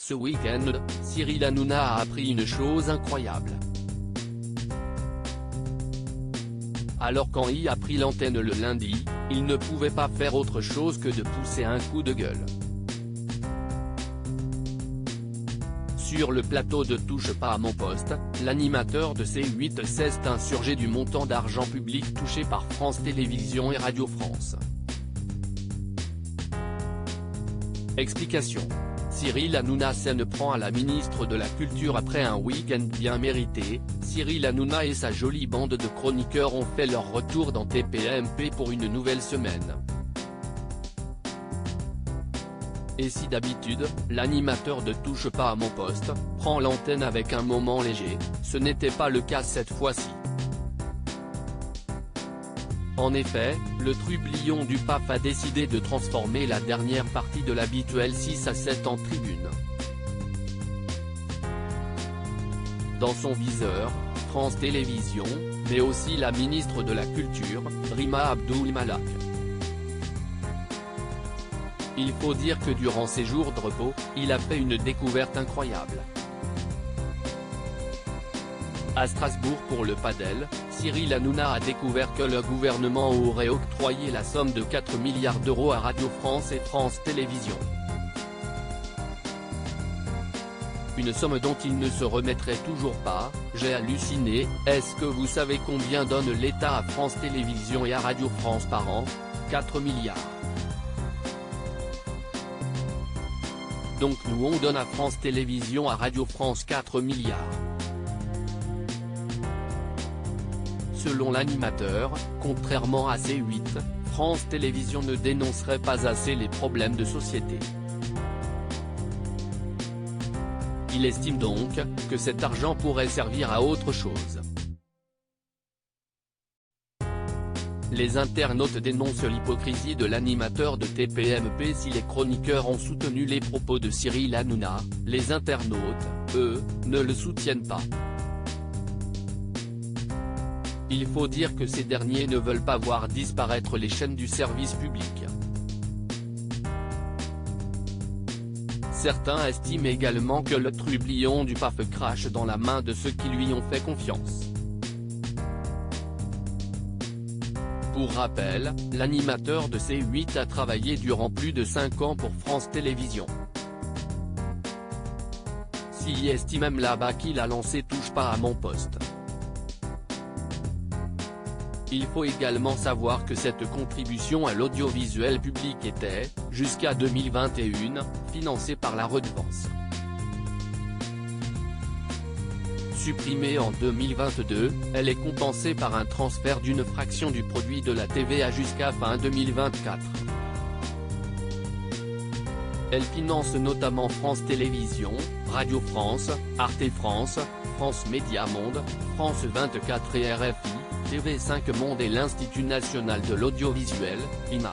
Ce week-end, Cyril Hanouna a appris une chose incroyable. Alors quand il a pris l'antenne le lundi, il ne pouvait pas faire autre chose que de pousser un coup de gueule. Sur le plateau de Touche pas à mon poste, l'animateur de C8 s'est insurgé du montant d'argent public touché par France Télévisions et Radio France. Explication. Cyril Hanouna s'en prend à la ministre de la Culture après un week-end bien mérité. Cyril Hanouna et sa jolie bande de chroniqueurs ont fait leur retour dans TPMP pour une nouvelle semaine. Et si d'habitude, l'animateur de Touche pas à mon poste prend l'antenne avec un moment léger, ce n'était pas le cas cette fois-ci. En effet, le trublion du PAF a décidé de transformer la dernière partie de l'habituel 6 à 7 en tribune. Dans son viseur, France Télévisions, mais aussi la ministre de la Culture, Rima Abdul Malak. Il faut dire que durant ses jours de repos, il a fait une découverte incroyable. À Strasbourg pour le padel, Cyril Hanouna a découvert que le gouvernement aurait octroyé la somme de 4 milliards d'euros à Radio France et France Télévisions. Une somme dont il ne se remettrait toujours pas. J'ai halluciné. Est-ce que vous savez combien donne l'État à France Télévisions et à Radio France par an? 4 milliards. Donc nous on donne à France Télévisions à Radio France 4 milliards. Selon l'animateur, contrairement à C8, France Télévisions ne dénoncerait pas assez les problèmes de société. Il estime donc que cet argent pourrait servir à autre chose. Les internautes dénoncent l'hypocrisie de l'animateur de TPMP. Si les chroniqueurs ont soutenu les propos de Cyril Hanouna, les internautes, eux, ne le soutiennent pas. Il faut dire que ces derniers ne veulent pas voir disparaître les chaînes du service public. Certains estiment également que le trublion du PAF crache dans la main de ceux qui lui ont fait confiance. Pour rappel, l'animateur de C8 a travaillé durant plus de 5 ans pour France Télévisions. S'y estime même là-bas qu'il a lancé Touche pas à mon poste. Il faut également savoir que cette contribution à l'audiovisuel public était, jusqu'à 2021, financée par la redevance. Supprimée en 2022, elle est compensée par un transfert d'une fraction du produit de la TVA jusqu'à fin 2024. Elle finance notamment France Télévisions, Radio France, Arte France, France Média Monde, France 24 et RFI, TV5 Monde et l'Institut National de l'Audiovisuel, INA.